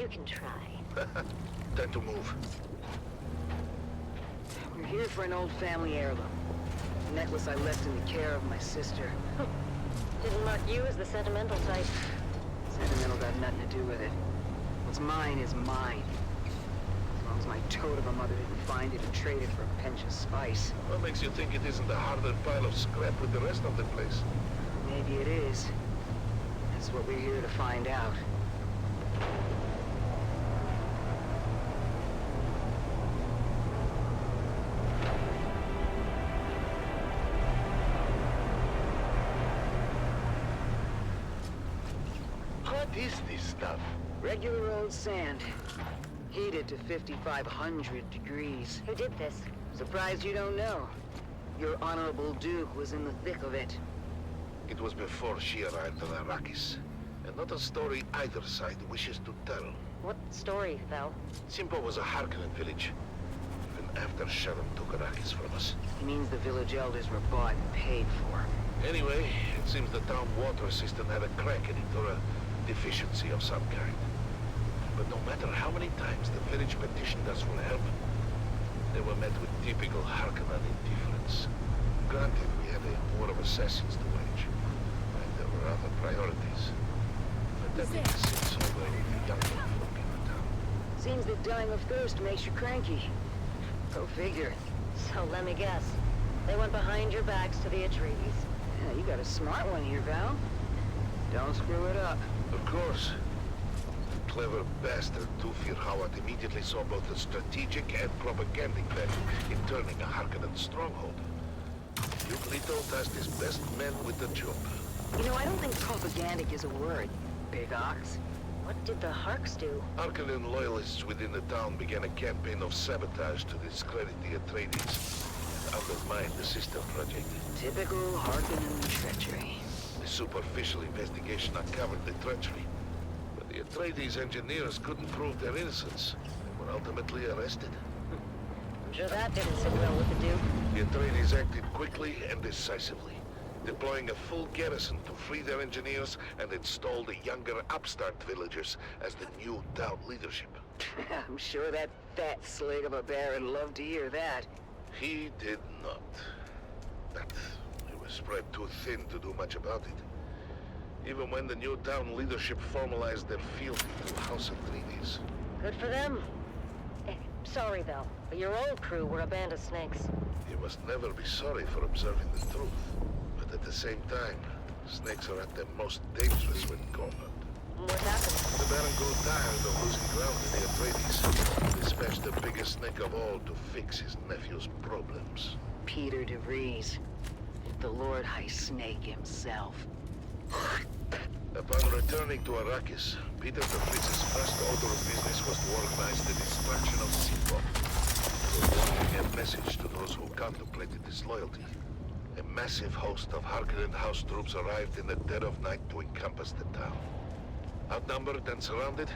You can try. Time to move. We're here for an old family heirloom. A necklace I left in the care of my sister. Didn't mark you as the sentimental type. Sentimental got nothing to do with it. What's mine is mine. As long as my toad of a mother didn't find it and trade it for a pinch of spice. What makes you think it isn't a harder pile of scrap with the rest of the place? Maybe it is. That's what we're here to find out. What is this stuff? Regular old sand. Heated to 5,500 degrees. Who did this? Surprised you don't know. Your Honorable Duke was in the thick of it. It was before she arrived on Arrakis. And not a story either side wishes to tell. What story, Val? Simpo was a Harkonnen village. Even after Sharon took Arrakis from us. It means the village elders were bought and paid for. Anyway, it seems the town water system had a crack in it, or a deficiency of some kind. But no matter how many times the village petitioned us for help, they were met with typical Harkonnen indifference. Granted, we had a war of assassins to wage, and there were other priorities. But that didn't sit so well with the younger folk in the town. Seems that dying of thirst makes you cranky. Go figure. So let me guess. They went behind your backs to the Atreides. Yeah, you got a smart one here, Val. Don't screw it up. Of course. The clever bastard Tufir Hawat immediately saw both the strategic and propagandic value in turning a Harkonnen stronghold. Duke Leto tasked his best men with the job. You know, I don't think propagandic is a word, Big Ox. What did the Harks do? Harkonnen loyalists within the town began a campaign of sabotage to discredit the Atreides and undermine the Sister Project. Typical Harkonnen treachery. The superficial investigation uncovered the treachery, but the Atreides engineers couldn't prove their innocence and were ultimately arrested. I'm sure that didn't sit well with the Duke. The Atreides acted quickly and decisively, deploying a full garrison to free their engineers and install the younger upstart villagers as the new town leadership. I'm sure that fat slig of a Baron loved to hear that. He did not. But he was spread too thin to do much about it. Even when the new town leadership formalized their fealty to House Atreides. Good for them. Sorry, Val, but your old crew were a band of snakes. You must never be sorry for observing the truth. But at the same time, snakes are at their most dangerous when cornered. What happened? The Baron grew tired of losing ground in the Atreides. He dispatched the biggest snake of all to fix his nephew's problems. Peter DeVries. The Lord High Snake himself. Upon returning to Arrakis, Peter DeVries' first order of business was to organize the destruction of Simpo. He was launching a message to those who contemplated disloyalty. A massive host of Harkonnen house troops arrived in the dead of night to encompass the town. Outnumbered and surrounded,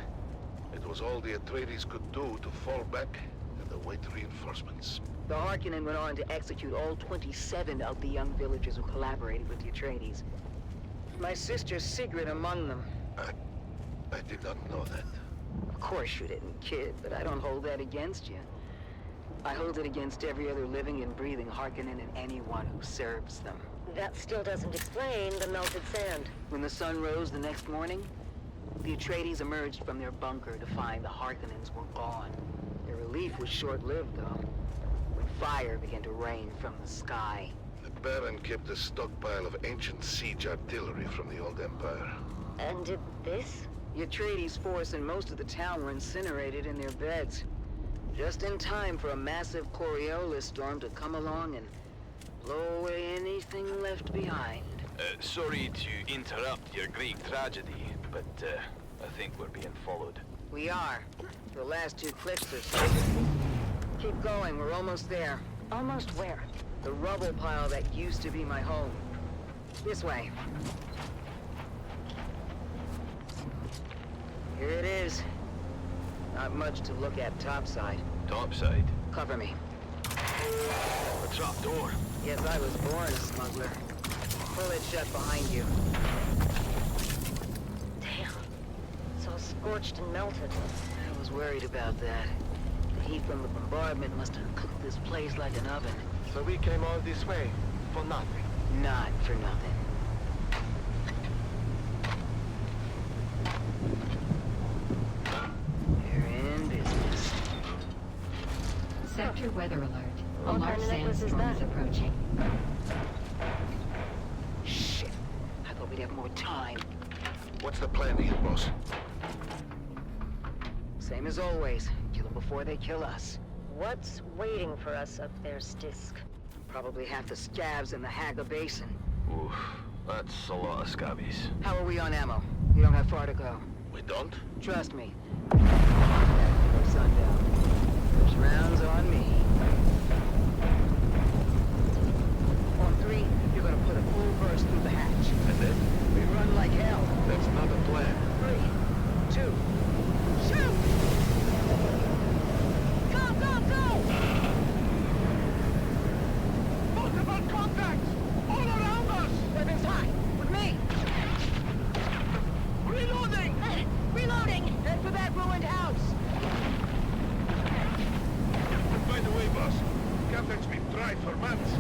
it was all the Atreides could do to fall back and await reinforcements. The Harkonnen went on to execute all 27 of the young villagers who collaborated with the Atreides. My sister Sigrid among them. I did not know that. Of course you didn't, kid, but I don't hold that against you. I hold it against every other living and breathing Harkonnen and anyone who serves them. That still doesn't explain the melted sand. When the sun rose the next morning, the Atreides emerged from their bunker to find the Harkonnens were gone. Their relief was short-lived, though, when fire began to rain from the sky. The Baron kept a stockpile of ancient siege artillery from the old Empire. And did this? The Atreides force and most of the town were incinerated in their beds. Just in time for a massive Coriolis storm to come along and blow away anything left behind. Sorry to interrupt your Greek tragedy, but I think we're being followed. We are. The last two cliffs are safe. Keep going, we're almost there. Almost where? The rubble pile that used to be my home. This way. Here it is. Not much to look at topside. Topside? Cover me. A trapdoor. Yes, I was born a smuggler. Pull it shut behind you. Damn. So scorched and melted. I was worried about that. The heat from the bombardment must have cooked this place like an oven. So we came all this way for nothing. Not for nothing. We're in business. Sector weather alert. A What large kind of necklace is sandstorm is that? approaching. Shit. I thought we'd have more time. What's the plan here, boss? Same as always. Kill them before they kill us. What's waiting for us up there, Stisk? Probably half the scabs in the Haga Basin. Oof, that's a lot of scabbies. How are we on ammo? We don't have far to go. We don't? Trust me. Before sundown. First round's on me. On three, you're gonna put a full burst through the hatch. And then? We run like hell. That's not a plan. 3, 2, shoot! Go, go, go! Multiple contacts! All around us! Weapons high! With me! Reloading! Reloading! Head for that ruined house! By the way, boss, Captain's been tried for months.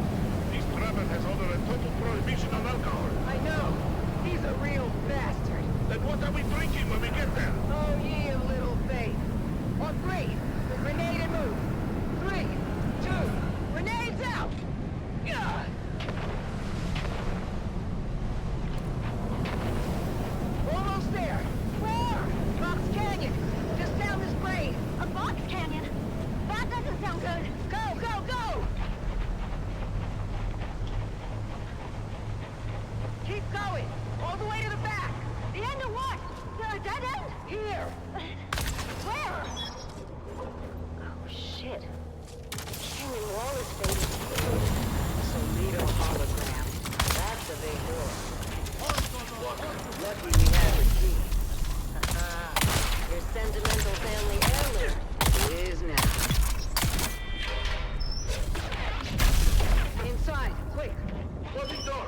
This travel has ordered a total prohibition on alcohol. I know! He's a real bastard! Then what are we drinking when we get there? Oh, ye of little faith! On three! Grenade and move! 3, 2, grenades out! Yeah! Almost there! More! Fox Canyon! Just down this grade! A box canyon? That doesn't sound good. Go, go, go! Keep going! All the way to the back! The end of what? The dead end? Here! Where? Oh, shit. The canyon wall is fading. Solito hologram. That's a big door. Lucky we have the key. Your sentimental family heirloom. It is now. Inside, quick! Closing door.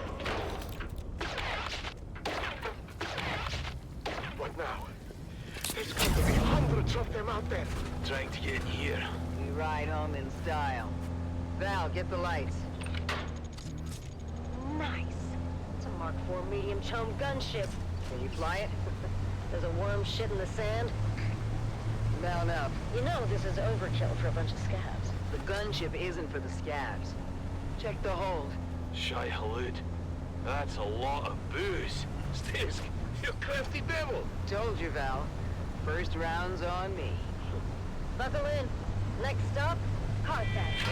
What now? There's going to be hundreds of them out there. Trying to get in here. We ride home in style. Val, get the lights. Nice. It's a Mark IV medium chum gunship. Can you fly it? There's a worm shit in the sand. Mount up. You know this is overkill for a bunch of scabs. The gunship isn't for the scabs. Check the hold. Shy Halud. That's a lot of booze. Stisk, you crafty devil. Told you, Val. First round's on me. Buckle in. Next stop, Carthage.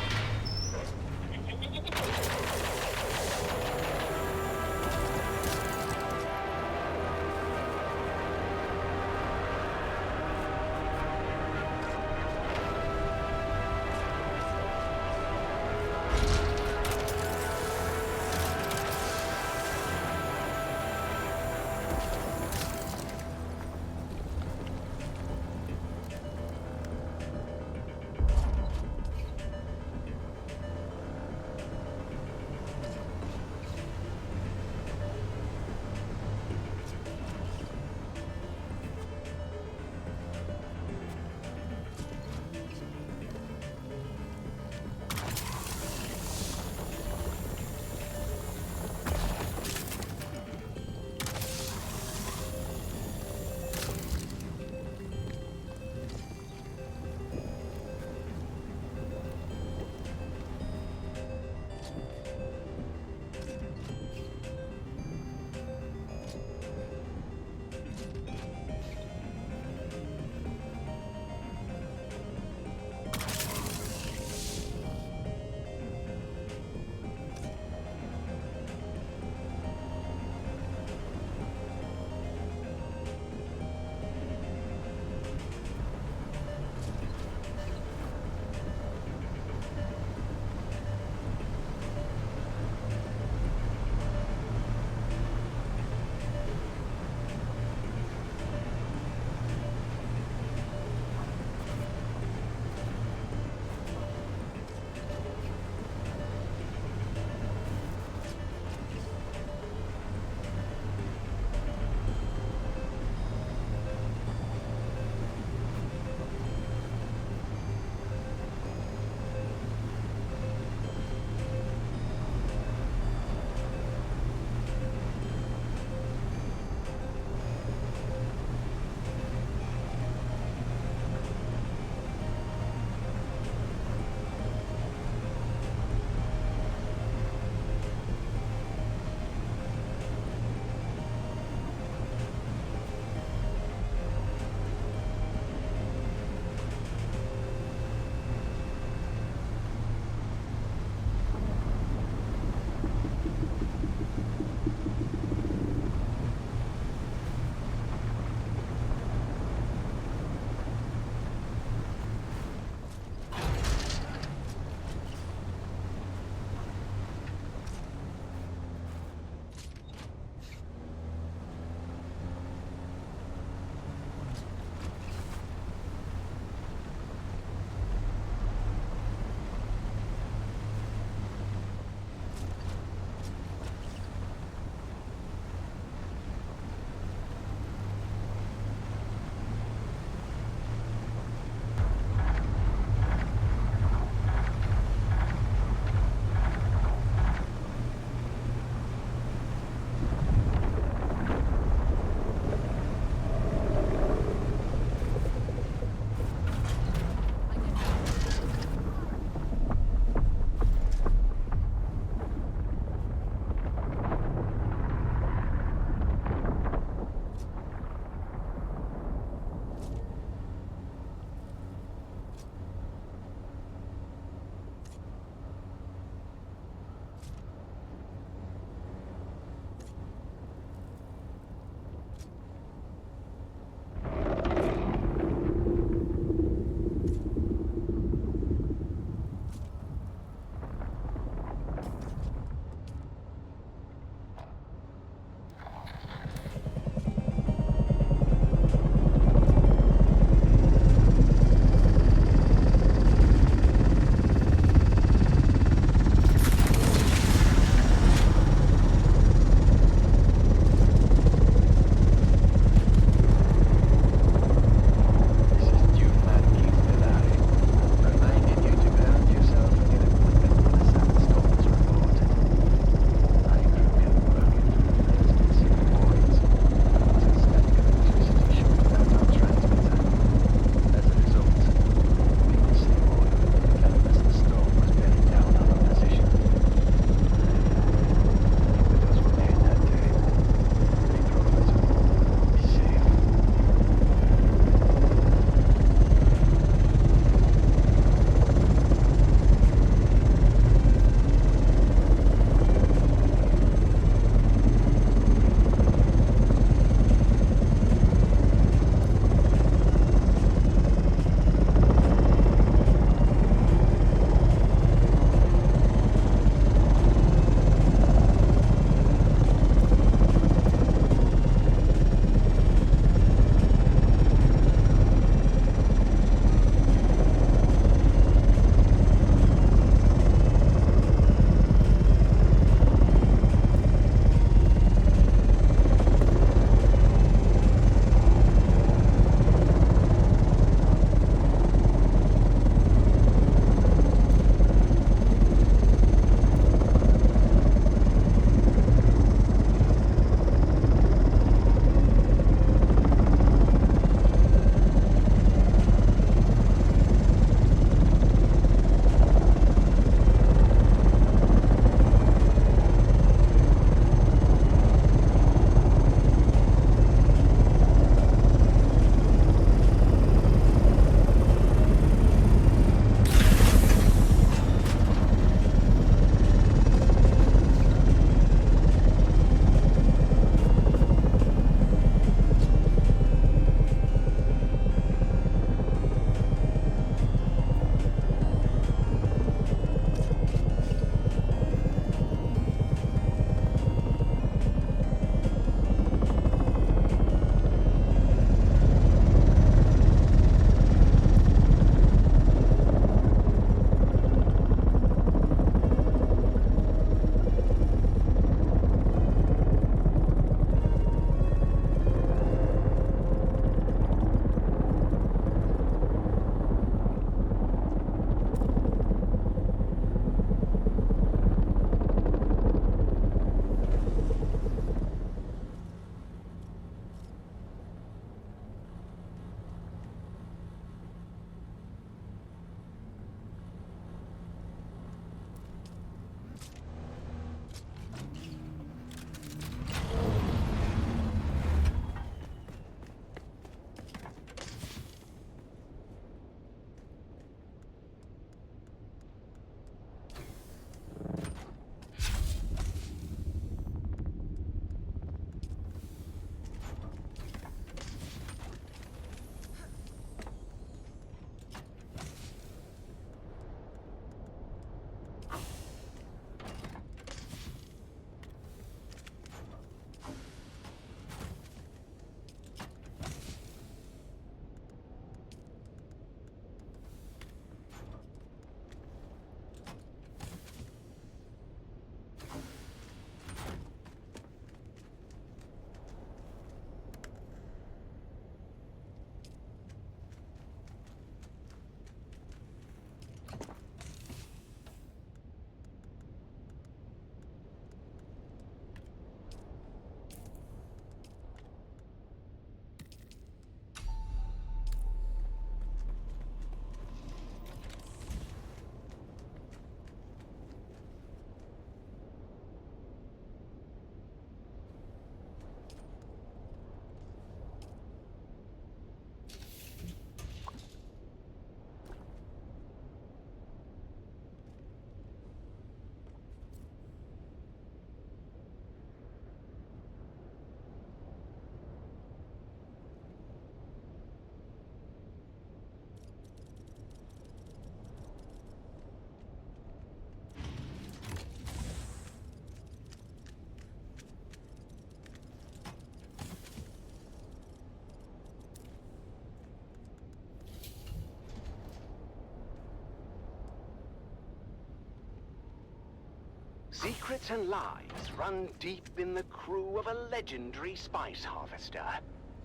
Secrets and lies run deep in the crew of a legendary spice harvester.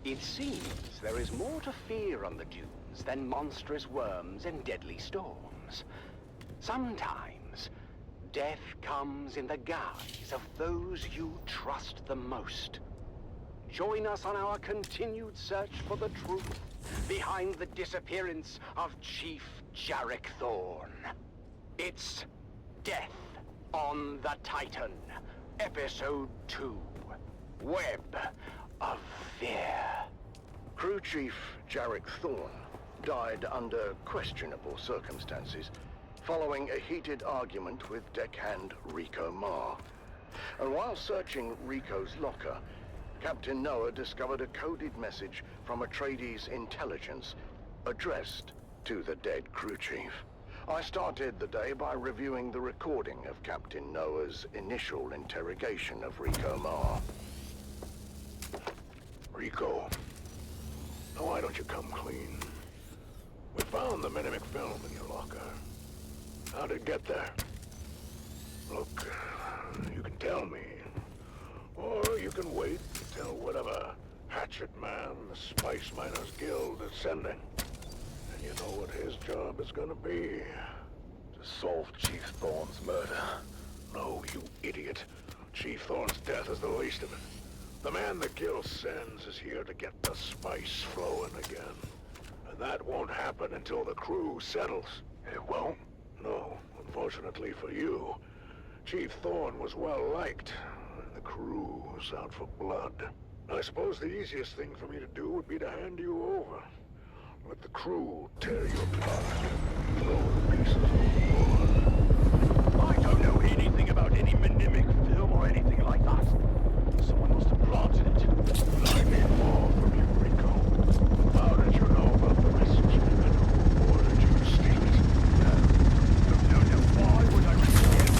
It seems there is more to fear on the dunes than monstrous worms and deadly storms. Sometimes, death comes in the guise of those you trust the most. Join us on our continued search for the truth behind the disappearance of Chief Jarek Thorne. It's Death on the Titan, Episode 2, Web of Fear. Crew Chief Jarek Thorne died under questionable circumstances following a heated argument with deckhand Rico Marr. And while searching Rico's locker, Captain Noah discovered a coded message from Atreides intelligence addressed to the dead crew chief. I started the day by reviewing the recording of Captain Noah's initial interrogation of Rico Marr. Rico, now why don't you come clean? We found the Mimic film in your locker. How did it get there? Look, you can tell me. Or you can wait until whatever hatchet man the Spice Miners Guild is sending. And you know what his job is gonna be. To solve Chief Thorne's murder. No, you idiot. Chief Thorne's death is the least of it. The man the Guild sends is here to get the spice flowing again. And that won't happen until the crew settles. It won't? No, unfortunately for you. Chief Thorne was well liked. The crew was out for blood. I suppose the easiest thing for me to do would be to hand you over. Let the crew tear you apart. Throw the pieces overboard. I don't know anything about any Mimic film or anything like that. Someone must have planted it. I need more from you, Rico. How did you know about the message? And who ordered you to steal it? No, why would I risk it?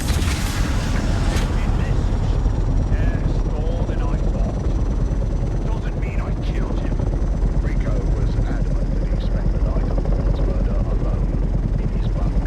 Yes, more than I thought. Doesn't mean I killed him. Rico was adamant that he spent the night of Thorne's murder alone in his bunk.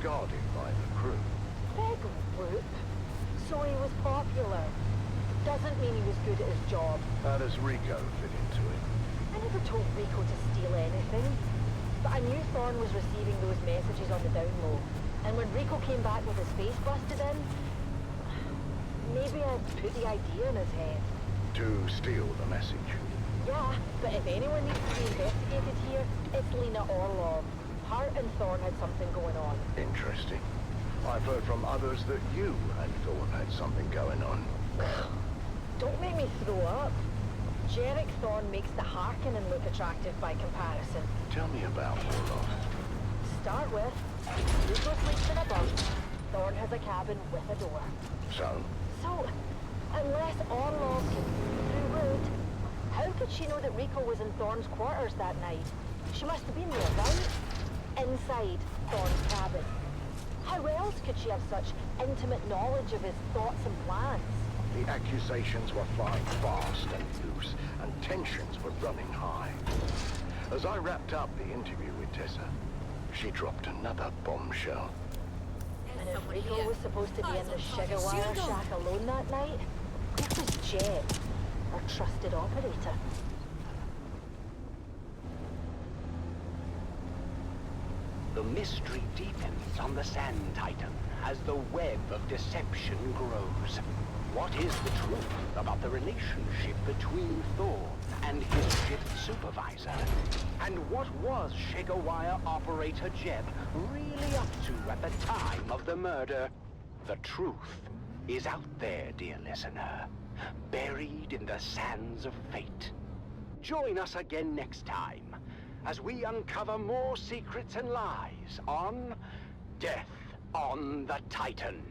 regarded by the crew. Big whoop. So he was popular. Doesn't mean he was good at his job. How does Rico fit into it? I never told Rico to steal anything. But I knew Thorne was receiving those messages on the down low. And when Rico came back with his face busted in, maybe I put the idea in his head. To steal the message. Yeah, but if anyone needs to be investigated here, it's Lena Orlov. Hart and Thorne had something going on. Interesting. I've heard from others that you and Thorne had something going on. Don't make me throw up. Jarek Thorne makes the Harkonnen look attractive by comparison. Tell me about Orlov. Start with, Rico sleeps in a bunk. Thorne has a cabin with a door. So, unless Orlov can through road, how could she know that Rico was in Thorne's quarters that night? She must have been there, right? Inside Thorne's cabin. How else could she have such intimate knowledge of his thoughts and plans? The accusations were flying fast and loose, and tensions were running high. As I wrapped up the interview with Tessa, she dropped another bombshell. And if Rico was supposed to be in the Shigarwire shack alone that night, where was Jet, our trusted operator? The mystery deepens on the Sand Titan as the web of deception grows. What is the truth about the relationship between Thorne and his shift supervisor? And what was Shigarwire operator Jeb really up to at the time of the murder? The truth is out there, dear listener, buried in the sands of fate. Join us again next time as we uncover more secrets and lies on Death on the Titan.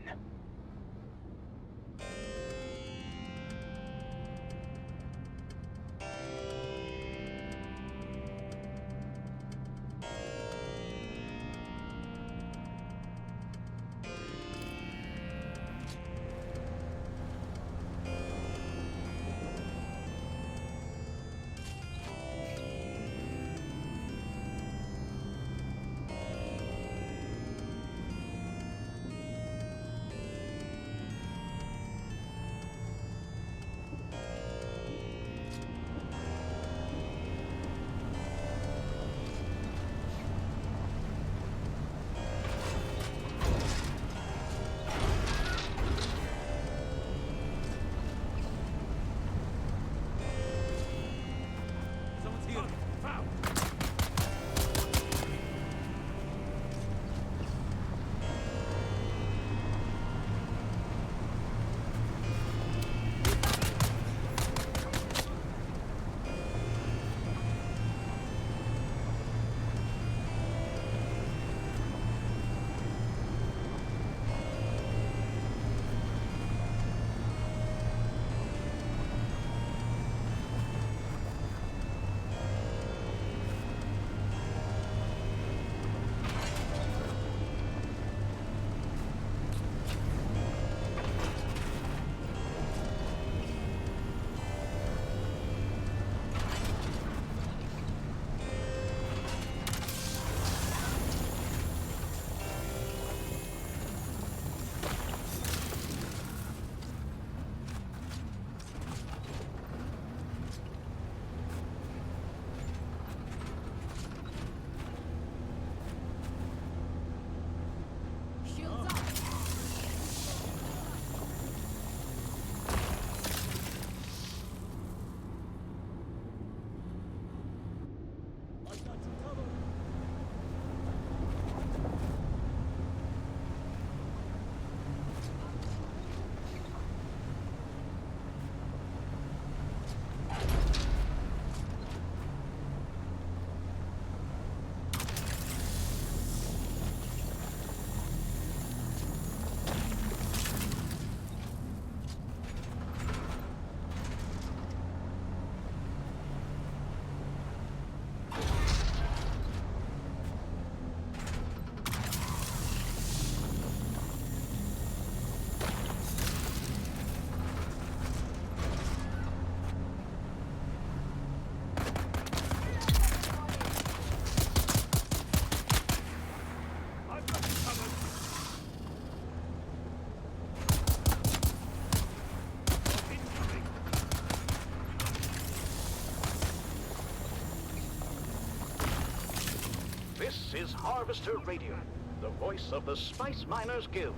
This is Harvester Radio, the voice of the Spice Miners Guild,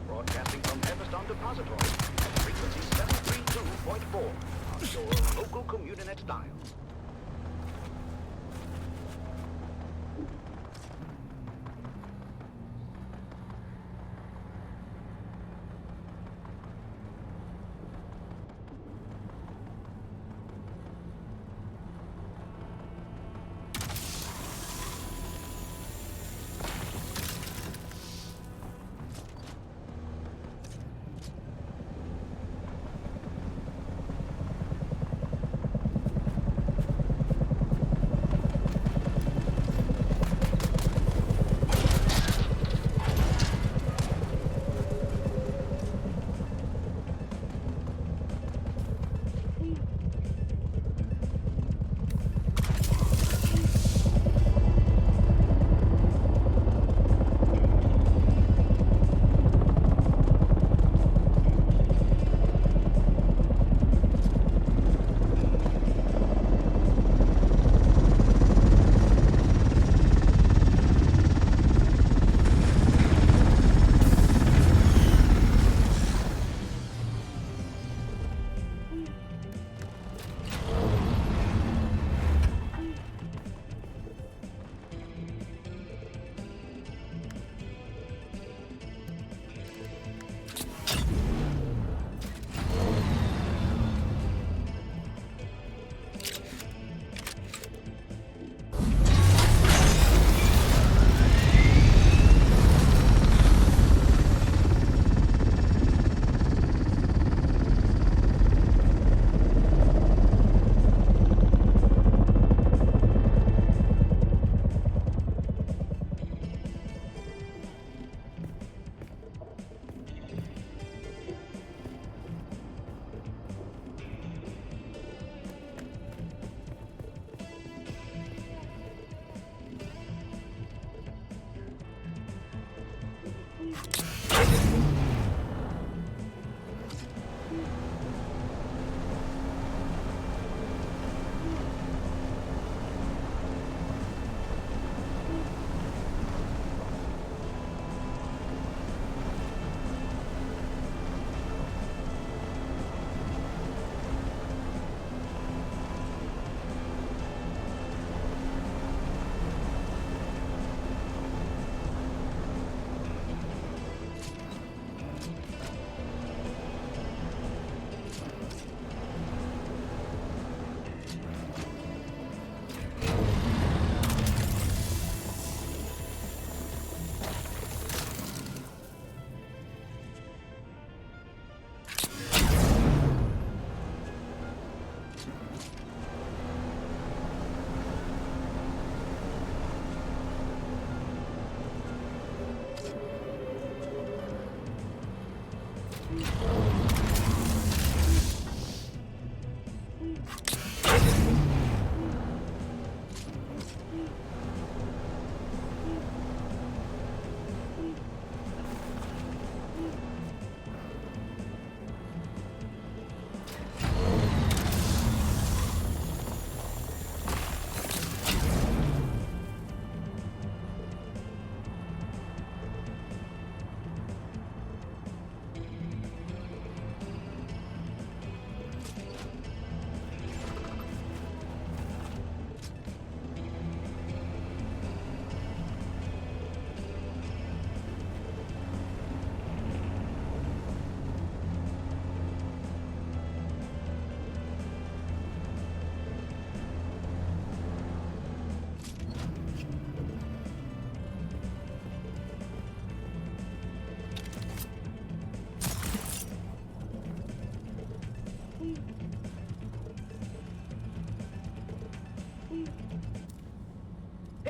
broadcasting from Everstone Depository at frequency 732.4 on your local Communinet dial.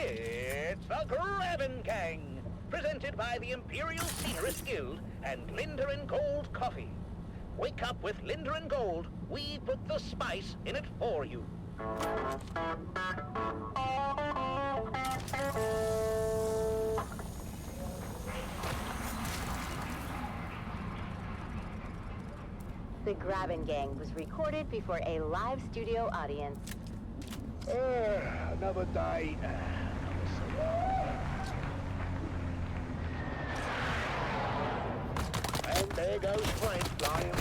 It's the Grabbin' Gang, presented by the Imperial Scenerist Guild and Linder and Gold Coffee. Wake up with Linder and Gold. We put the spice in it for you. The Grabbin' Gang was recorded before a live studio audience. Another day. Another there goes Fred flying by.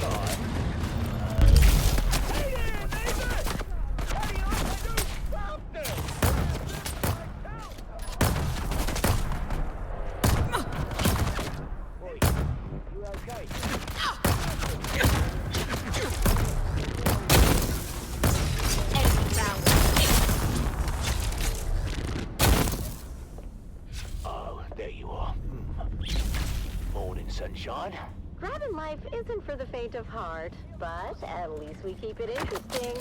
Hey there, neighbor! Hurry up and do something! Boy, you okay? Oh, there you are. Morning, sunshine. Grabbing life isn't for the faint of heart, but at least we keep it interesting.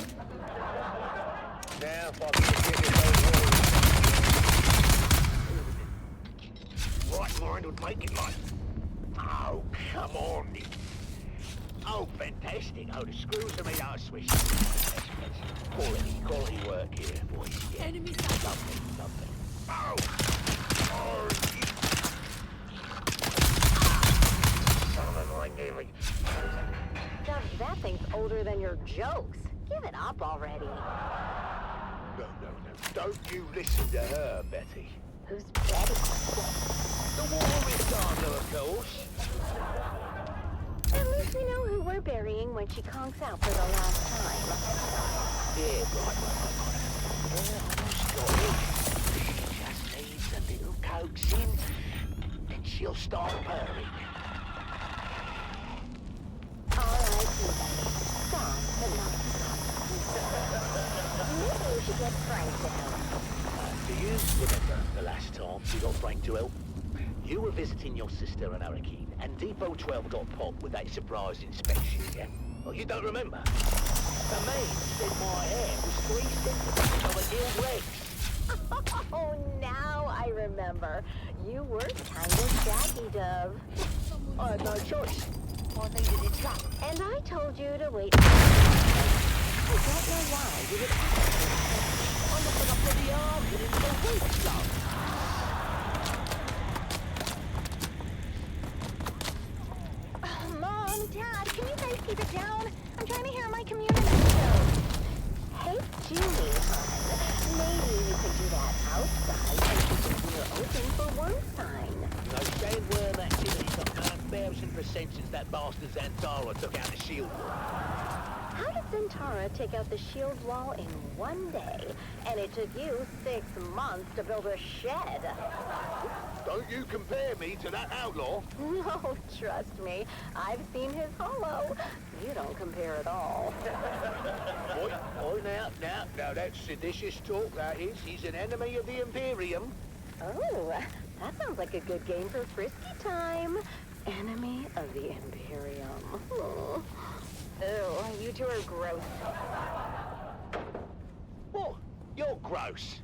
Now, if I can just get this over. Right mind would make it like... Oh, come on. Oh, fantastic. Oh, the screws are made out of Swiss. Quality work here, boys. Yeah. Enemy Lovely, lovely. Oh! Oh, you... That thing's older than your jokes. Give it up already. No. Don't you listen to her, Betty. Who's Betty? The war is Donna, of course. At least we know who we're burying when she conks out for the last time. Yeah, right. Almost got it. She just needs a little coaxing, and she'll start purring. Alright, stop, but not stop. Maybe we should get Frank to help. Do you remember the last time you got Frank to help? You were visiting your sister in Hurricane, and Depot 12 got popped with that surprise inspection, yeah? Oh, you don't remember? The maid said my hair was 3 centimeters of a gilt legs. Oh, now I remember. You were kind of Jackie Dove. I had no choice. I needed it done. And I told you to wait. I don't know why you would ask me. I'm looking up for the argument for weeks, love. Mom, Dad, can you guys keep it down? I'm trying to hear my community show. Hey, Julie, hon. Maybe you could do that outside and keep the door open for one sign. No sandworm activity's got 9,000% since that bastard Zantara took out the shield wall. How did Zantara take out the shield wall in one day, and it took you 6 months to build a shed? Don't you compare me to that outlaw. No, trust me. I've seen his hollow. You don't compare at all. Now that's seditious talk, that is. He's an enemy of the Imperium. Oh, that sounds like a good game for frisky time. Enemy of the Imperium. Oh. Ew, you two are gross. What? You're gross.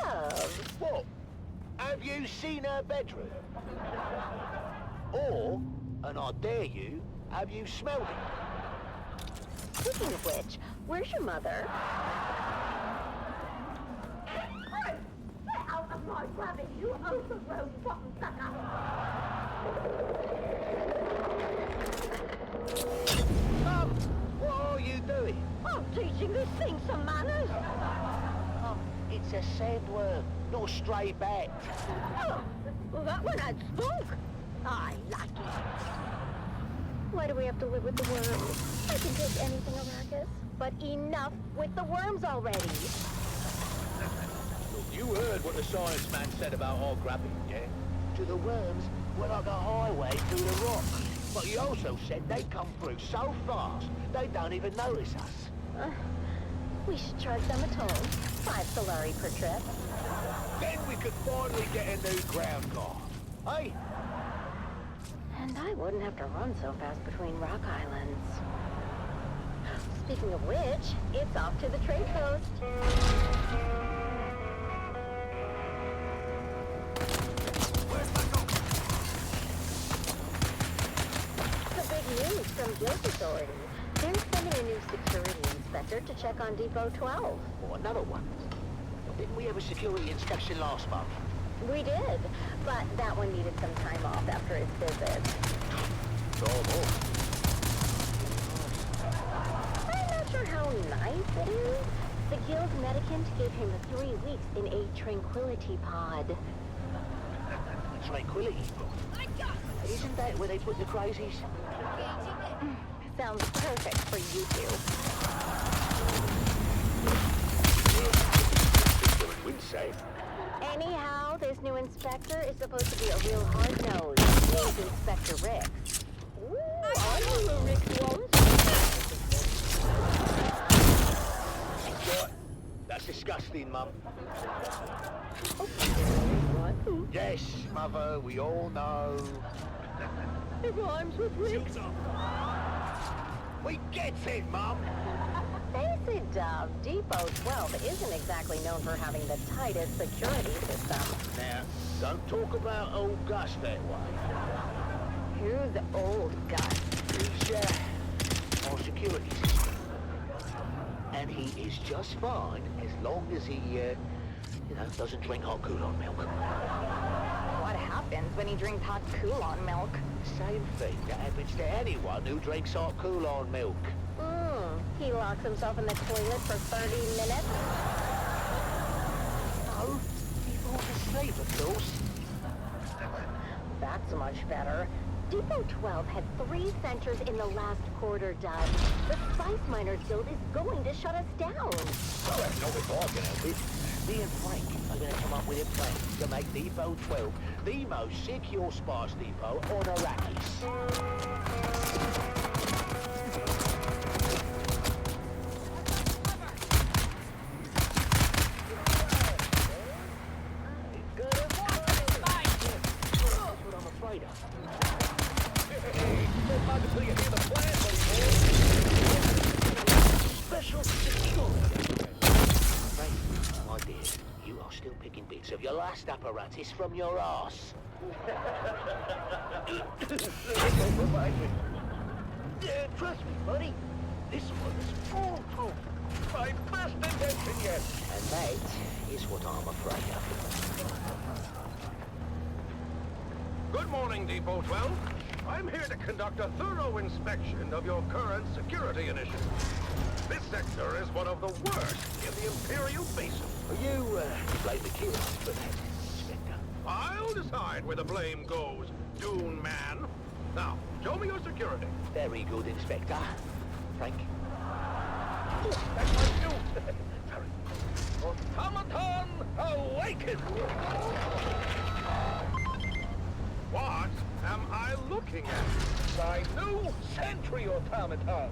Dove. What? Have you seen her bedroom? Or, and I dare you, have you smelled it? Speaking of which, where's your mother? Hey! Get out of my rabbit, you overgrown bottom sucker! Mum, what are you doing? I'm teaching this thing some manners. Oh, it's a sandworm, not a stray bat. Oh, well, that one had spook. I like it. Why do we have to live with the worms? I can take anything, Arrakis. But enough with the worms already. You heard what the science man said about our grabbing, yeah? To the worms, we're like a highway through the rock. But he also said they come through so fast, they don't even notice us. We should charge them a toll. 5 Solari per trip. Then we could finally get a new ground car. Hey? And I wouldn't have to run so fast between rock islands. Speaking of which, it's off to the trade coast. The big news from Guild Authority. They're sending a new security inspector to check on Depot 12. Or another one. Didn't we have a security inspection last month? We did, but that one needed some time off after its visit. I'm not sure how nice it is. The Guild medicant gave him 3 weeks in a tranquility pod. tranquility. Isn't that where they put the crazies? Sounds perfect for you two. Anyhow, this new inspector is supposed to be a real hard-nosed. He's Inspector Rick. Ooh, I know who Rick was. What? That's disgusting, Mum. What? Yes, Mother, we all know. It rhymes with Rick. We get it, Mum. Face it, Dove. Depot 12 isn't exactly known for having the tightest security system. Now, don't talk about old Gus that way. Who's old Gus? He's, our security system. And he is just fine as long as he, doesn't drink hot Coulon milk. What happens when he drinks hot Coulon milk? Same thing that happens to anyone who drinks hot Coulon milk. He locks himself in the toilet for 30 minutes? No, he falls asleep, of course. That's much better. Depot 12 had 3 centers in the last quarter, Doug. The Spice Miners Guild is going to shut us down. Well, that's not if I can help it. Me and Frank are going to come up with a plan to make Depot 12 the most secure spice depot on Arrakis. Special security. Frank, my dear, you are still picking bits of your last apparatus from your arse. Trust me, buddy. This one is foolproof. My best invention yet. And that is what I'm afraid of. Good morning, Depot 12. I'm here to conduct a thorough inspection of your current security initiative. This sector is one of the worst in the Imperial Basin. You blame the kids for that, Inspector. I'll decide where the blame goes, Dune man. Now, show me your security. Very good, Inspector. Frank? That's my suit. Sorry. Automaton awaken! What am I looking at? My new sentry automaton.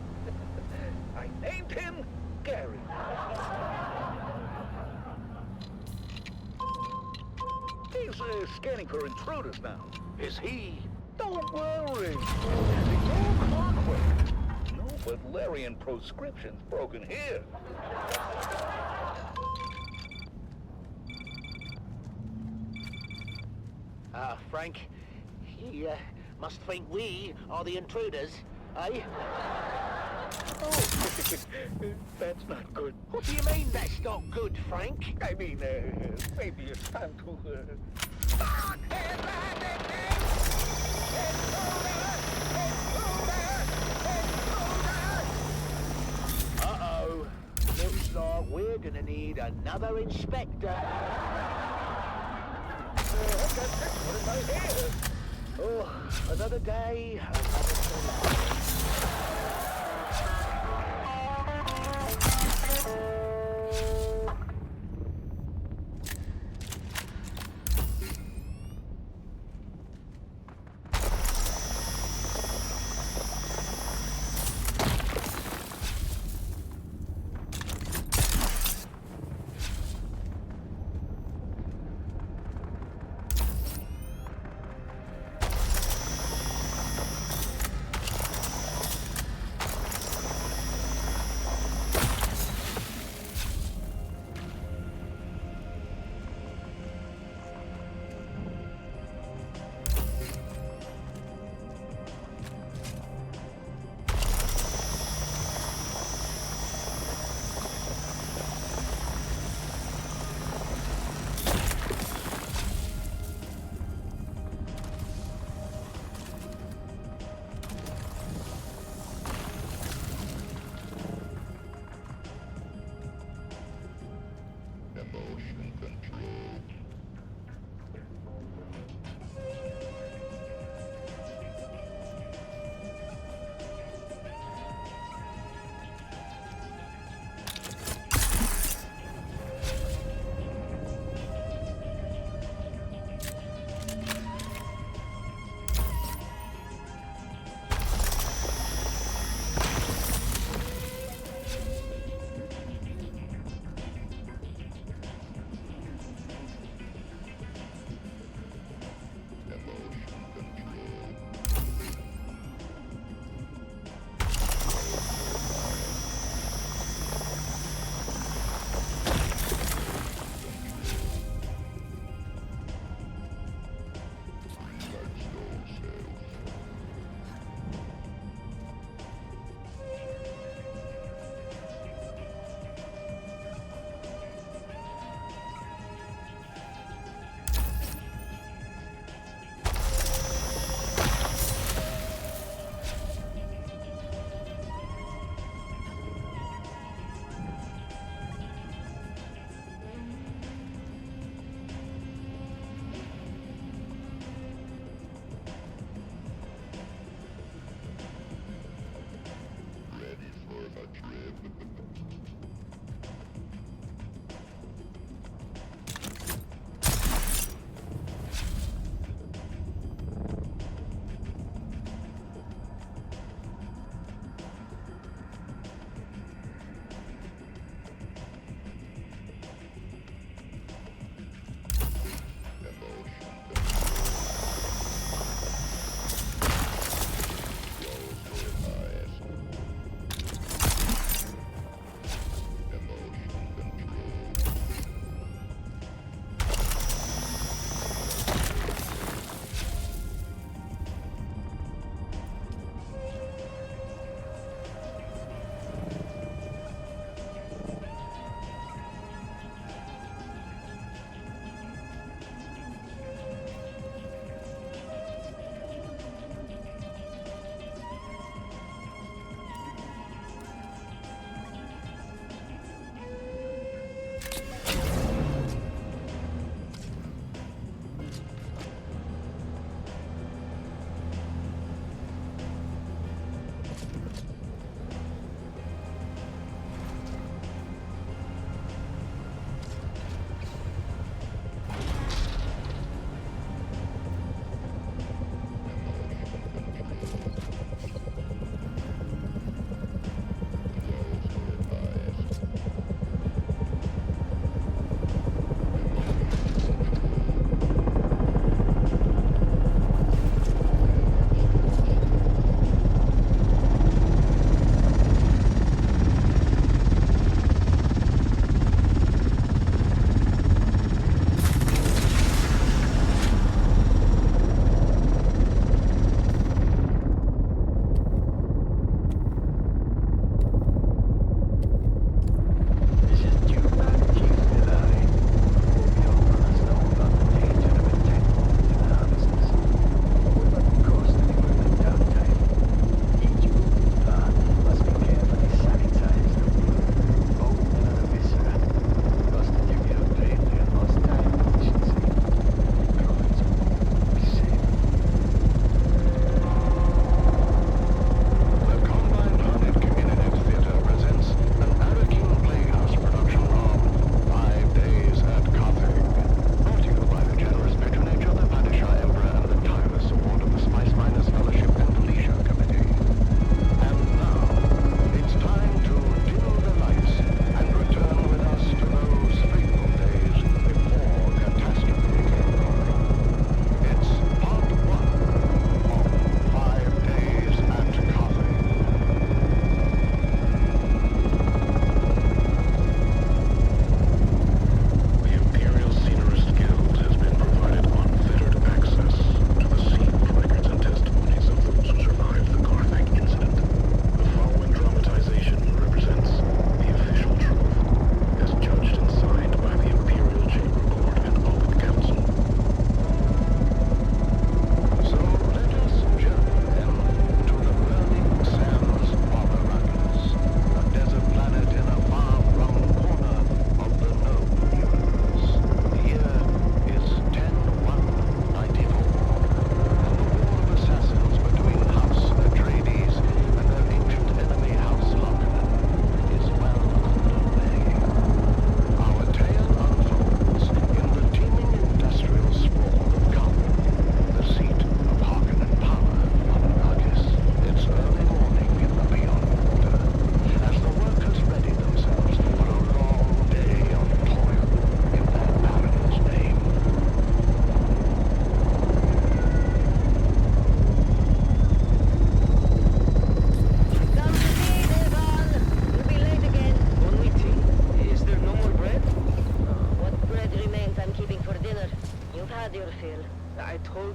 I named him Gary. He's scanning for intruders now. Is he? Don't worry. It's all clockwork. No Valerian proscriptions broken here. Frank, he must think we are the intruders, eh? Oh, that's not good. What do you mean that's not good, Frank? I mean, maybe it's time to, Uh-oh. Looks like we're gonna need another inspector. What is I hear? Oh, another day, another day.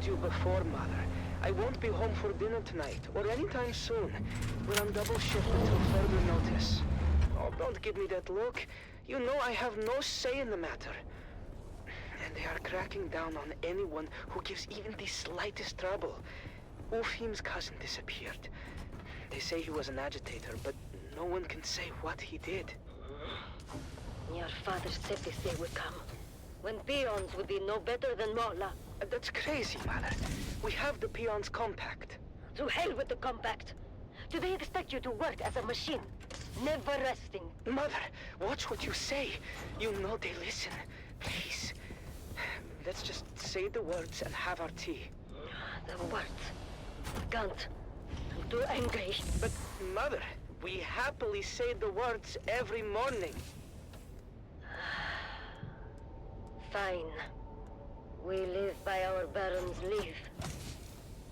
told you before, Mother. I won't be home for dinner tonight, or anytime soon. We're on double shift until further notice. Oh, don't give me that look. You know I have no say in the matter. And they are cracking down on anyone who gives even the slightest trouble. Ufim's cousin disappeared. They say he was an agitator, but no one can say what he did. Your father said this day would come, when peons would be no better than Mola. That's crazy, Mother. We have the peons' compact. To hell with the compact. Do they expect you to work as a machine? Never resting. Mother, watch what you say. You know they listen. Please. Let's just say the words and have our tea. The words. Can't. I'm too angry. But, Mother, we happily say the words every morning. Fine. We live by our Baron's leave.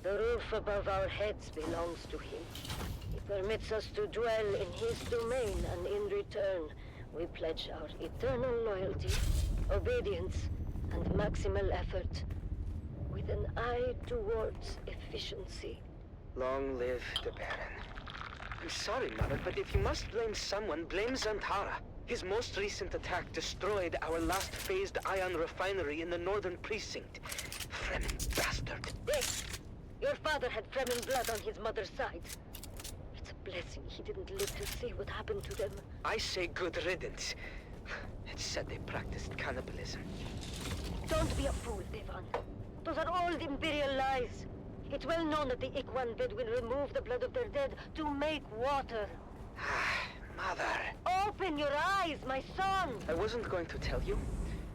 The roof above our heads belongs to him. He permits us to dwell in his domain, and in return, we pledge our eternal loyalty, obedience, and maximal effort, with an eye towards efficiency. Long live the Baron. I'm sorry, Mother, but if you must blame someone, blame Zantara. His most recent attack destroyed our last phased ion refinery in the northern precinct. Fremen bastard. Yes! Your father had Fremen blood on his mother's side. It's a blessing he didn't live to see what happened to them. I say good riddance. It's said they practiced cannibalism. Don't be a fool, Devan. Those are all Imperial lies. It's well known that the Ikwan Bedouin remove the blood of their dead to make water. Mother. Open your eyes, my son! I wasn't going to tell you,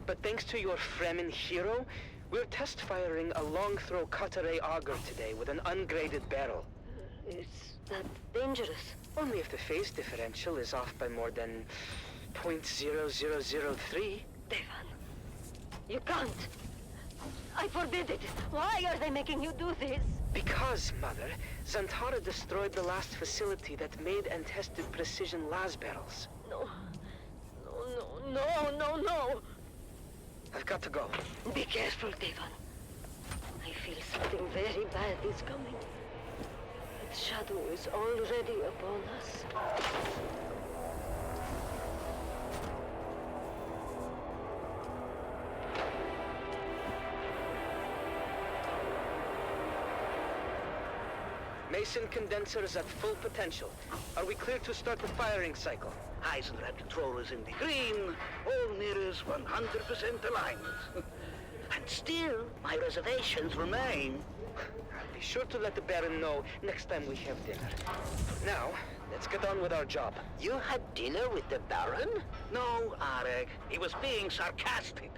but thanks to your Fremen hero, we're test firing a long-throw cutter-ray auger today with an ungraded barrel. Is that dangerous? Only if the phase differential is off by more than 0.0003. Devan, you can't. I forbid it. Why are they making you do this? Because, Mother, Zantara destroyed the last facility that made and tested precision las barrels. No. No. I've got to go. Be careful, Devan. I feel something very bad is coming. Its shadow is already upon us. Mason condensers at full potential. Are we clear to start the firing cycle? Eisenrad controllers in the green, all mirrors 100% alignment. And still, my reservations remain. Be sure to let the Baron know next time we have dinner. Now, let's get on with our job. You had dinner with the Baron? No, Arek. He was being sarcastic.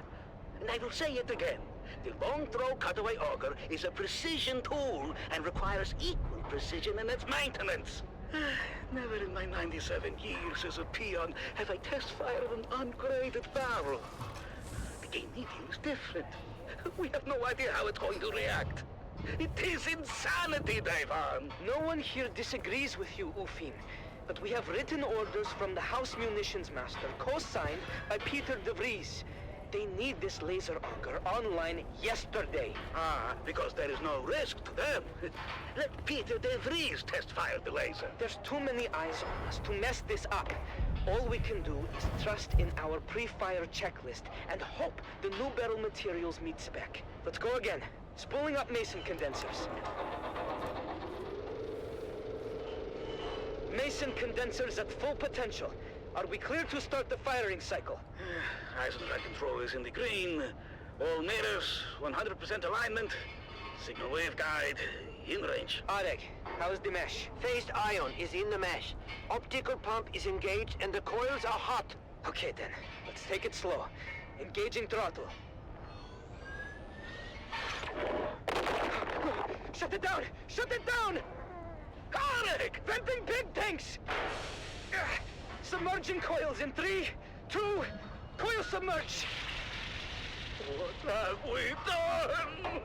And I will say it again. The long-throw cutaway auger is a precision tool and requires equal precision in its maintenance. Never in my 97 years as a peon have I test-fired an ungraded barrel. The game medium is different. We have no idea how it's going to react. It is insanity, Devan. No one here disagrees with you, Ufim. But we have written orders from the House Munitions Master, co-signed by Peter de Vries. They need this laser auger online yesterday. Because there is no risk to them. Let Peter de Vries test-fire the laser. There's too many eyes on us to mess this up. All we can do is trust in our pre-fire checklist and hope the new barrel materials meet spec. Let's go again. Spooling up Mason condensers. Mason condensers at full potential. Are we clear to start the firing cycle? Eisenrad control is in the green. All mirrors, 100% alignment. Signal waveguide, in range. Arek, how's the mesh? Phased ion is in the mesh. Optical pump is engaged and the coils are hot. Okay then, let's take it slow. Engaging throttle. Shut it down! Shut it down! Arek! Venting pig tanks! Submerging coils in 3, 2, coil submerge! What have we done?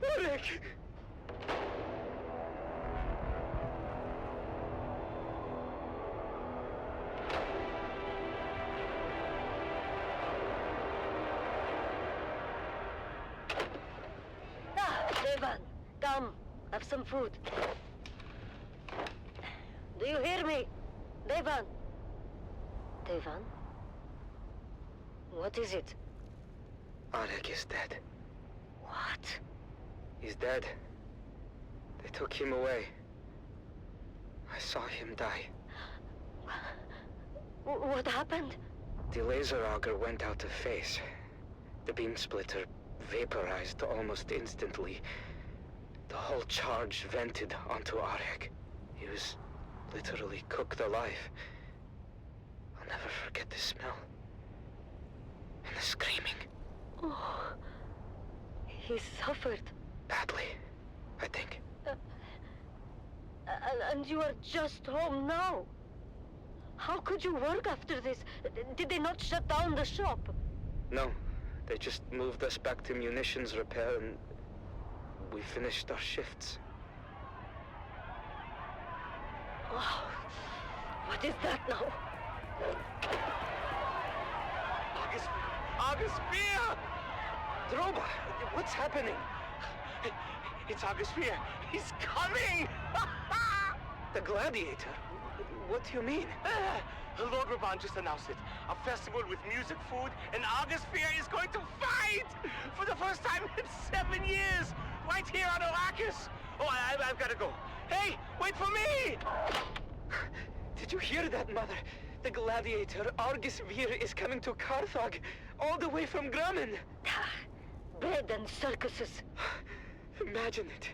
Eric! Devan, come. Have some food. Do you hear me? Devan? Devan? What is it? Arek is dead. What? He's dead. They took him away. I saw him die. What happened? The laser auger went out of phase. The beam splitter vaporized almost instantly. The whole charge vented onto Arek. He was literally cooked alive. I'll never forget the smell. And the screaming. Oh, he suffered. Badly, I think. And you are just home now. How could you work after this? Did they not shut down the shop? No, they just moved us back to munitions repair and we finished our shifts. Oh, what is that now? August Spear! Droba, what's happening? It's August Spear. He's coming! The Gladiator? What do you mean? Lord Raban just announced it. A festival with music, food, and August Spear is going to fight! For the first time in 7 years! Right here on Arrakis! Oh, I've got to go. Hey, wait for me! Did you hear that, Mother? The Gladiator, Argus Vir, is coming to Carthag, all the way from Grumman. Bread and circuses. Imagine it.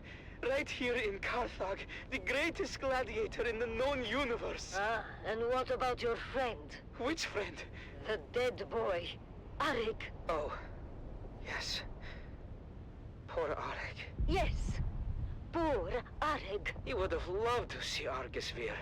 Right here in Carthag, the greatest gladiator in the known universe. Ah, and what about your friend? Which friend? The dead boy, Arik. Oh, yes. Poor Arek. Yes, poor Arik. He would have loved to see Argus Vir.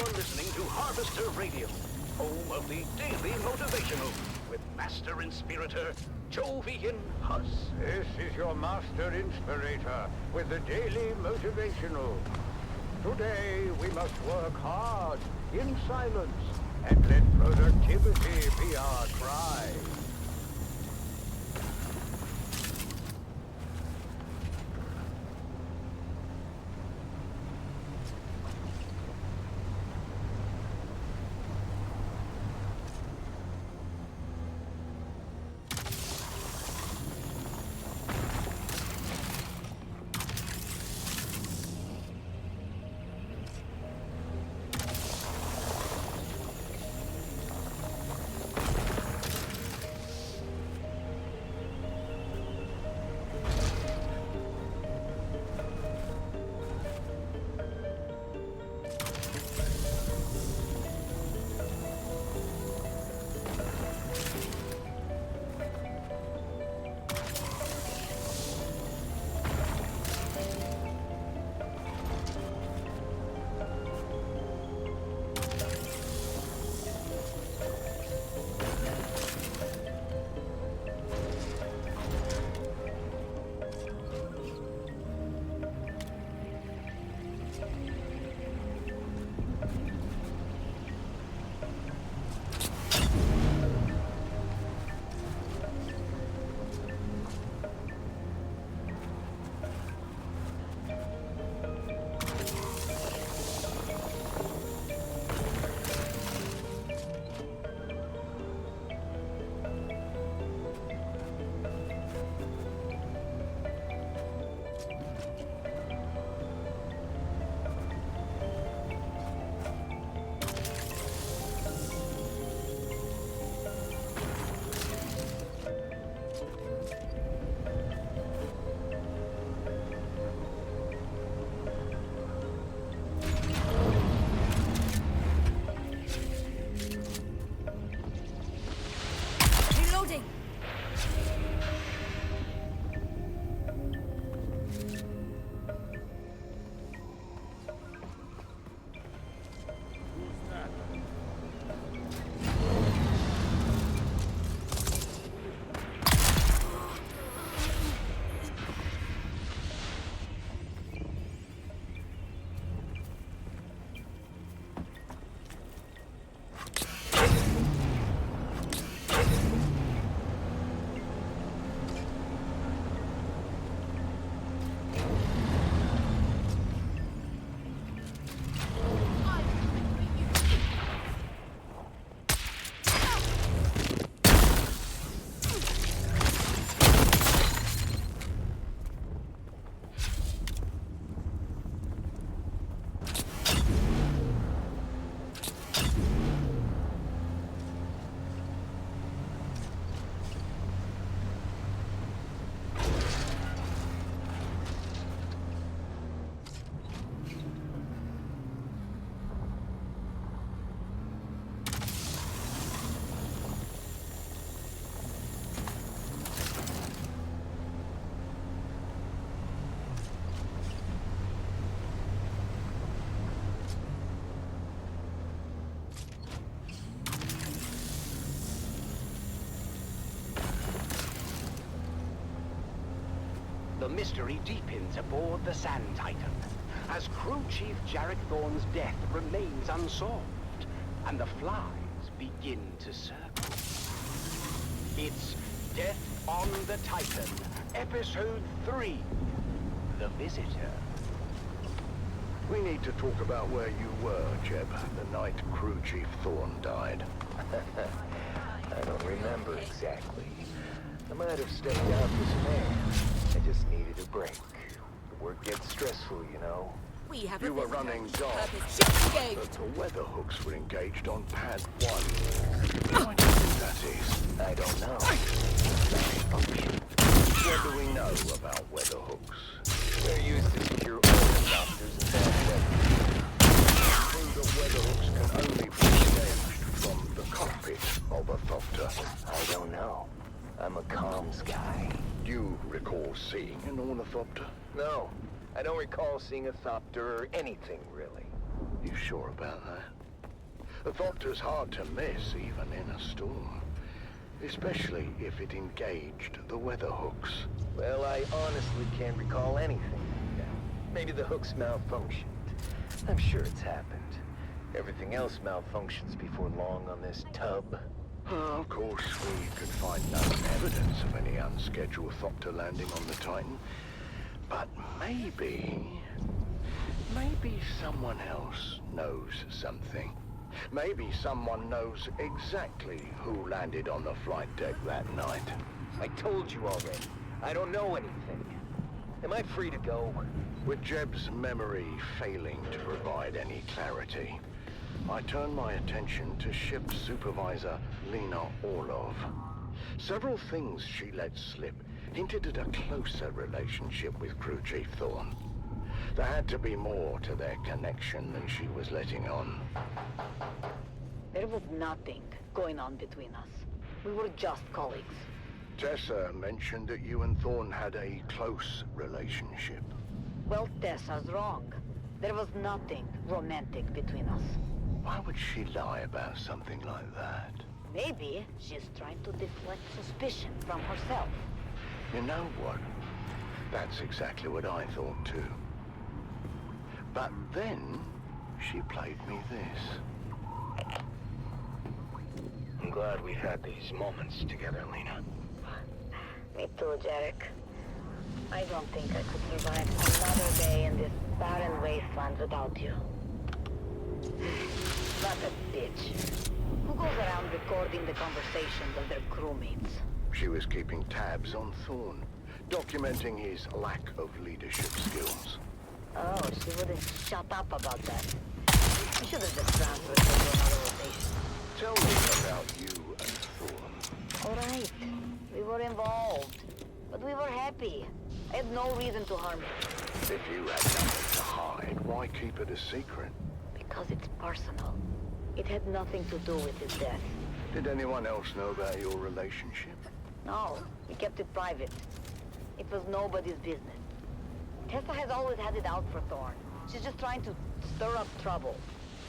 You're listening to Harvester Radio, home of the Daily Motivational, with Master Inspirator, Jovian Huss. This is your Master Inspirator with the Daily Motivational. Today we must work hard, in silence, and let productivity be our cry. The mystery deepens aboard the Sand Titan, as Crew Chief Jarek Thorne's death remains unsolved, and the flies begin to circle. It's Death on the Titan, Episode 3, The Visitor. We need to talk about where you were, Jeb, the night Crew Chief Thorne died. I don't remember exactly. I might have stepped out this man. I just needed a break. The work gets stressful, you know. We have You were running dark. Ship But the weather hooks were engaged on pad 1. Why do you think that is? I don't know. What do we know about weather hooks? They're used to secure helicopters and bad weather. True that weather hooks can only be engaged from the cockpit of a thopter. I don't know. I'm a comms guy. Do you recall seeing an ornithopter? No, I don't recall seeing a thopter or anything, really. You sure about that? The Thopter's hard to miss, even in a storm. Especially if it engaged the weather hooks. Well, I honestly can't recall anything like that. Maybe the hooks malfunctioned. I'm sure it's happened. Everything else malfunctions before long on this tub. Of course, we could find no evidence of any unscheduled Thopter landing on the Titan. But maybe someone else knows something. Maybe someone knows exactly who landed on the flight deck that night. I told you already. I don't know anything. Am I free to go? With Jeb's memory failing to provide any clarity, I turned my attention to ship supervisor Lena Orlov. Several things she let slip hinted at a closer relationship with Crew Chief Thorne. There had to be more to their connection than she was letting on. There was nothing going on between us. We were just colleagues. Tessa mentioned that you and Thorne had a close relationship. Well, Tessa's wrong. There was nothing romantic between us. Why would she lie about something like that? Maybe she's trying to deflect suspicion from herself. You know what? That's exactly what I thought too. But then, she played me this. I'm glad we've had these moments together, Lena. Me too, Jarek. I don't think I could survive another day in this barren wasteland without you. What a bitch. Who goes around recording the conversations of their crewmates? She was keeping tabs on Thorne, documenting his lack of leadership skills. Oh, she wouldn't shut up about that. We should have just transferred her to another rotation. Tell me about you and Thorne. All right. We were involved, but we were happy. I had no reason to harm him. If you had nothing to hide, why keep it a secret? Because it's personal. It had nothing to do with his death. Did anyone else know about your relationship? No, we kept it private. It was nobody's business. Tessa has always had it out for Thorne. She's just trying to stir up trouble.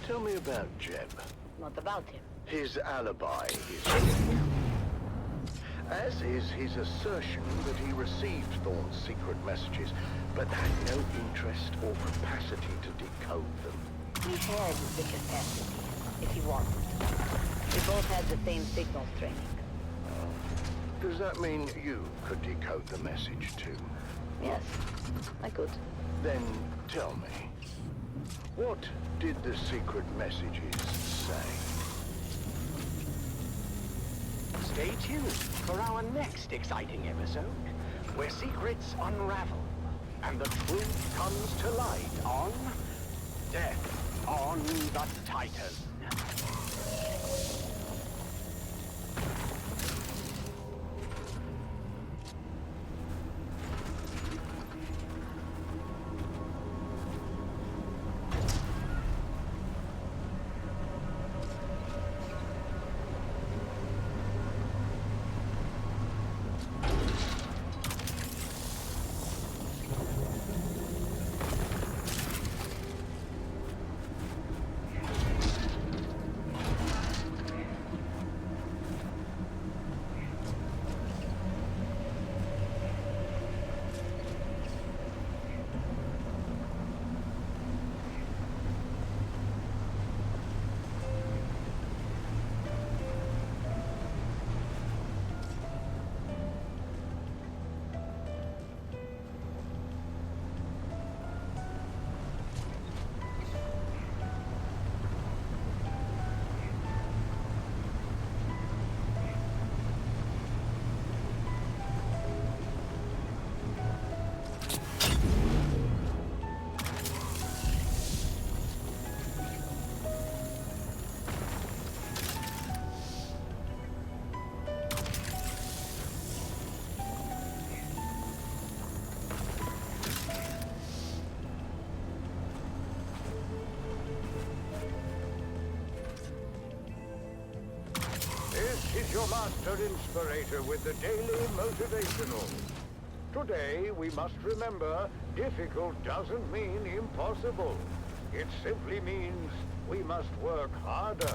Tell me about Jeb. Not about him. His alibi is weak. As is his assertion that he received Thorne's secret messages, but had no interest or capacity to decode them. He had the capacity, if he wanted to. We both had the same signals training. Does that mean you could decode the message too? Yes, I could. Then tell me, what did the secret messages say? Stay tuned for our next exciting episode, where secrets unravel and the truth comes to light on Death on the Titan. This is your Master Inspirator with the Daily Motivational. Today, we must remember, difficult doesn't mean impossible. It simply means we must work harder.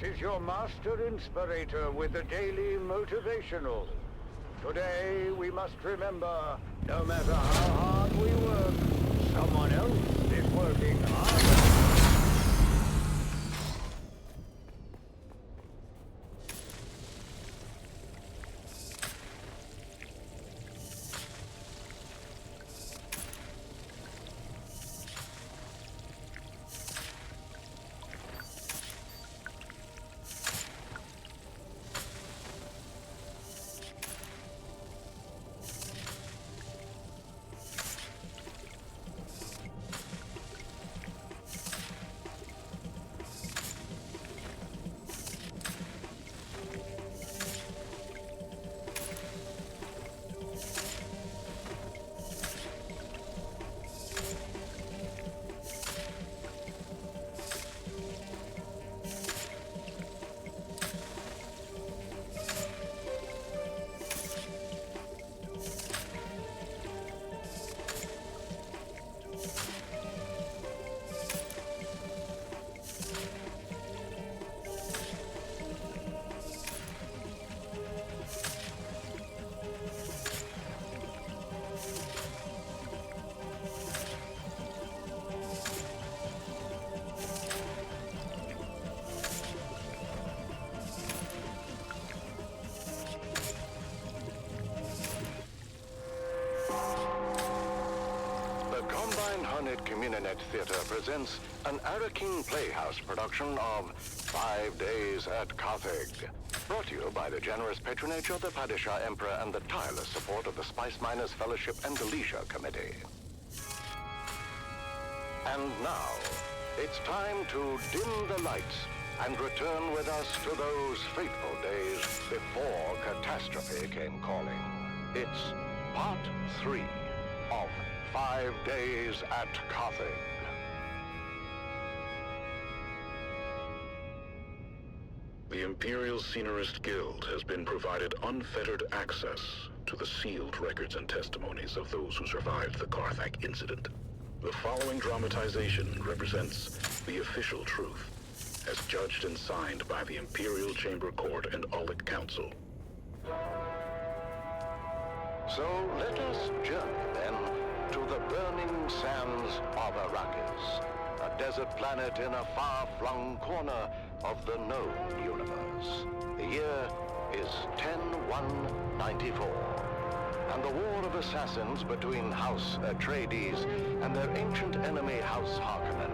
is your master inspirator with the daily motivational. Today we must remember, no matter how hard we work, someone else is working harder. Hornet Communinet Theater presents an Arakin Playhouse production of 5 Days at Carthage. Brought to you by the generous patronage of the Padishah Emperor and the tireless support of the Spice Miners Fellowship and the Leisure Committee. And now, it's time to dim the lights and return with us to those fateful days before catastrophe came calling. It's part 3 of 5 Days at Carthage. The Imperial Scenarist Guild has been provided unfettered access to the sealed records and testimonies of those who survived the Carthage incident. The following dramatization represents the official truth, as judged and signed by the Imperial Chamber Court and Aulic Council. So let us journey then to the burning sands of Arrakis, a desert planet in a far-flung corner of the known universe. The year is 10-194, and the war of assassins between House Atreides and their ancient enemy House Harkonnen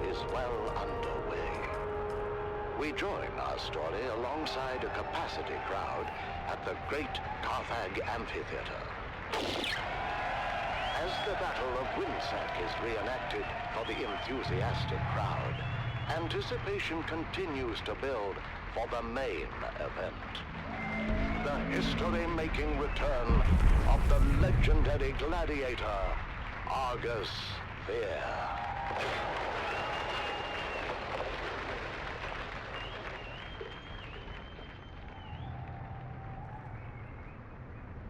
is well underway. We join our story alongside a capacity crowd at the Great Carthage Amphitheater. As the Battle of Winsack is reenacted for the enthusiastic crowd, anticipation continues to build for the main event. The history-making return of the legendary gladiator, Argus Fear.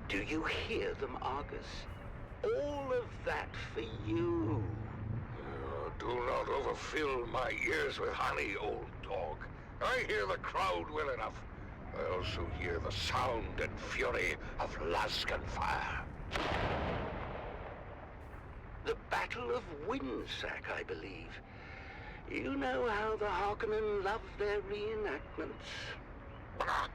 Do you hear them, Argus? All of that for you. Oh, do not overfill my ears with honey, old dog. I hear the crowd well enough. I also hear the sound and fury of Laskan fire. The Battle of Winsack, I believe. You know how the Harkonnen love their reenactments. Bah!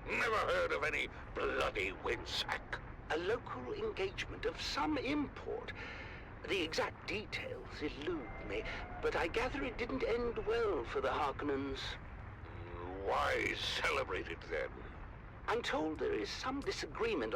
Never heard of any bloody Winsack. A local engagement of some import. The exact details elude me, but I gather it didn't end well for the Harkonnens. Why celebrate it then? I'm told there is some disagreement